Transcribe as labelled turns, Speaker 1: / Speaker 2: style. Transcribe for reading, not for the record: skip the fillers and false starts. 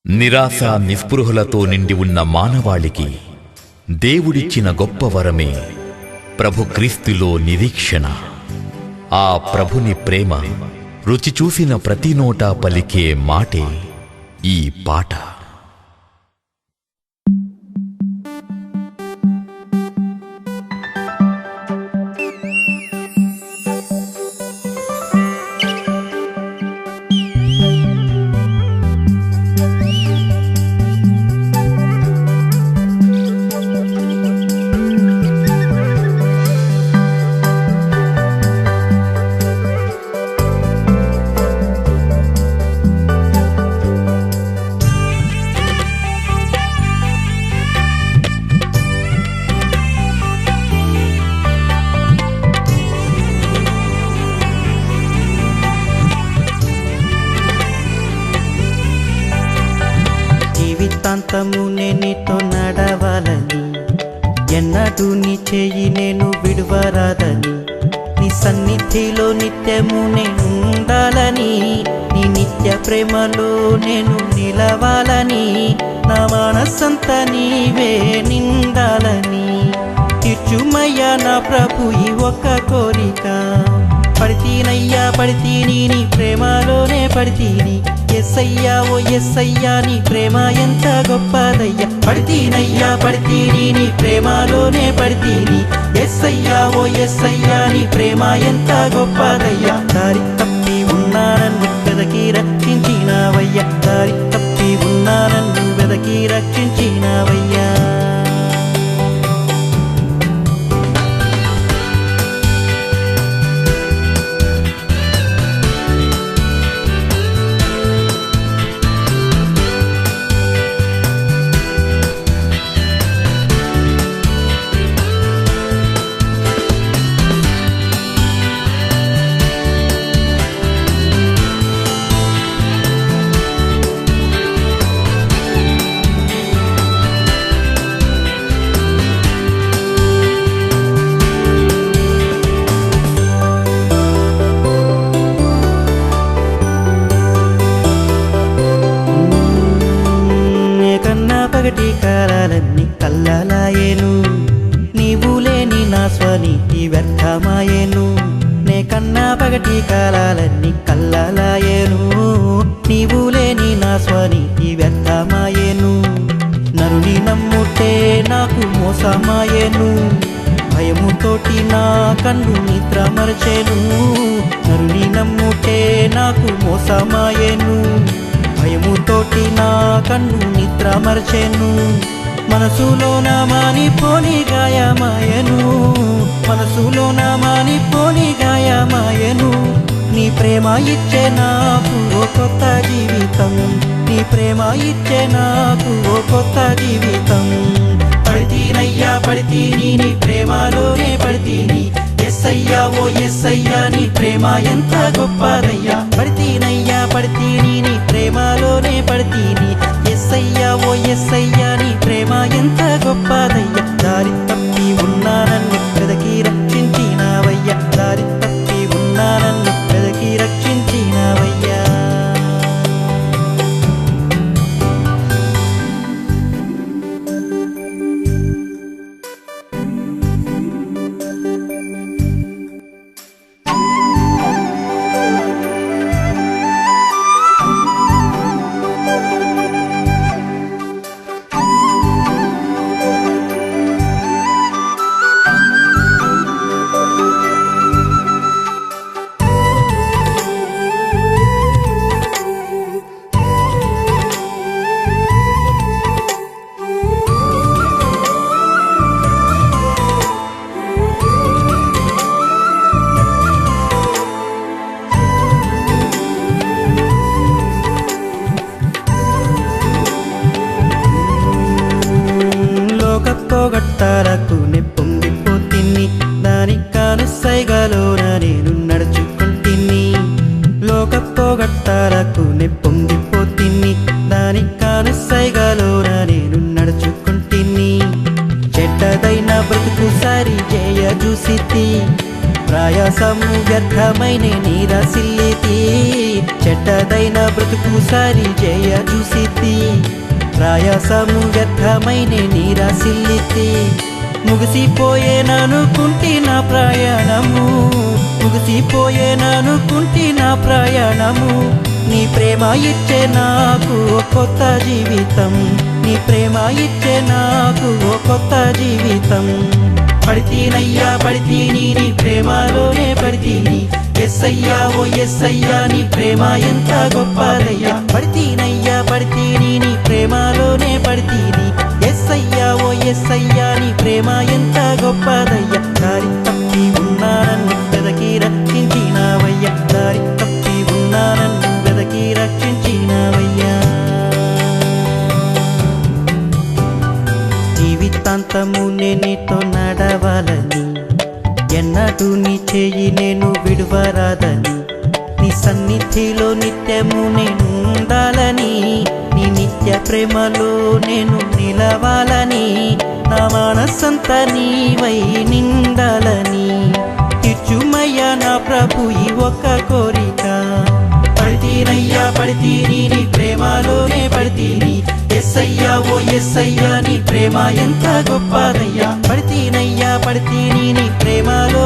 Speaker 1: నిరాశ నిస్పృహలతో నిండి ఉన్న మానవాళికి దేవుడిచ్చిన గొప్ప వరమే ప్రభు క్రీస్తులో నిరీక్షణ. ఆ ప్రభుని ప్రేమ రుచి చూసిన ప్రతి నోటా పలికే మాటే ఈ పాట.
Speaker 2: జీవితాంతము నీతో నడవాలని, ఎన్నడూ నీ చేయి నేను విడువరాదని, నీ సన్నిధిలో నిత్యము నేను ఉండాలని, నీ నిత్య ప్రేమలో నేను నిలవాలని, నా మనసంతా నీవే నిండాలని. తీర్చుమయ్యా నా ప్రభు ఈ ఒక్క కోరిక. పడితీనయ్యా పడితీని నీ ప్రేమలోనే పడితీని. ఎస్సయ్యా ఓ ఎస్సయ్యా నీ ప్రేమ ఎంత గొప్పదయ్యా. పడితీనయ్యా పడితీని నీ ప్రేమలోనే పడితీని. ఎస్సయ్యా ఓ ఎస్సయ్యా నీ ప్రేమ ఎంత గొప్పదయ్యా. దారి తప్పి ఉన్నా నన్ను వెదకి రక్షించినావయ్యా. దారి తప్పి ఉన్నా నన్ను వెదకి రక్షించినావయ్యా. పగటి కాలాలన్నీ కల్లలాయేను, నీవు లేని నా స్వనీతి వ్యర్థమాయేను. నే కన్నా పగటి కాలాలన్నీ కల్లలాయేను, నీవు లేని నా స్వనీతి వ్యర్థమాయేను. నరుని నమ్ముటే నాకు మోసమాయేను, భయముతోటి నా కన్ను నిద్ర మరచెను. నరుని నమ్ముటే నాకు మోసమాయేను, భయముతోటి నా కన్ను నిద్ర మరచెను. మనసులో నా మానిపోని గాయమాయను, మనసులో నా మానిపోని గాయమాయను. నీ ప్రేమ ఇచ్చే నాకు ఓ కొత్త జీవితం, నీ ప్రేమ ఇచ్చే నాకు ఓ కొత్త జీవితం. పడితీనయ్యా పడితీని నీ ప్రేమలోనే పడితీని. ఎస్సయ్యా ఓ ఎస్సయ్యా నీ ప్రేమ ఎంత గొప్పదయ్యా. పడితీనయ్యా పడితీని నీ ప్రేమలోనే పడితీని. ఎస్సయ్యా ఓ ఎస్సయ్యా నీ ప్రేమ ఎంత గొప్పదయ్యా. దారి తప్పి ఉన్నా నన్ను వెదకి రక్షించినావయ్యా. దారి తప్పి ఉన్నా నన్ను వెదకి రక్షించినావయ్యా. పోగొట్టాలకు నే పొంగిపోతిని, దానికాను సైగలోన నేను నడుచుకుంటిని. లోక పోగొట్టాలకు నే పొంగిపోతిని, దానికాను సైగలోన నేను నడుచుకుంటిని. చెడ్డదైన బ్రతుకు సరి చేయ చూసితి, ప్రయాసము వ్యర్థమైన నీరసిల్లితి. చెడ్డదైన బ్రతుకు సరి చేయ చూసితి, ఆయాసము వ్యర్థమైనే నిరాశిల్లితే ముగిసిపోయేననుకుంటి నా ప్రయాణము ముగిసిపోయేననుకుంటి నా ప్రయాణము నీ ప్రేమ ఇచ్చే నాకు ఓ కొత్త జీవితం నీ ప్రేమ ఇచ్చే నాకు ఓ కొత్త జీవితం పడితీనయ్యా పడితీని నీ ప్రేమలోనే పడితీని ఎస్సయ్యా ఓ ఎస్సయ్యా నీ ప్రేమ ఎంత గొప్పదయ్యా పడితీనయ్యా పడితీని నీ ప్రేమలోనే పడితీని ఎస్సయ్యా ఓ ఎస్సయ్యా నీ ప్రేమ ఎంత గొప్పదయ్యా దారి తప్పి ఉన్నా నన్ను వెదకి రక్షించినావయ్యా దారి తప్పి ఉన్నా నన్ను వెదకి రక్షించినావయ్యా జీవితాంతము నేను నీతో నడవాలని ఎన్నడూ నీ చేయి నేను విడువరాదని నీ సన్నిధిలో నిత్యము నేను ఉండాలని నీ నిత్య ప్రేమలో నేను నిలవాలని నా మనసంతా నీవై నిండాలని తీర్చుమయ్యా నా ప్రభు ఈ ఒక్క కోరిక పడితీనయ్యా పడితీని నీ ప్రేమలోనే పడితీని ఎస్సయ్యా ఓ ఎస్సయ్యా నీ ప్రేమ ఎంత గొప్పదయ్యా పడితీనయ్యా పడితీని నీ ప్రేమలో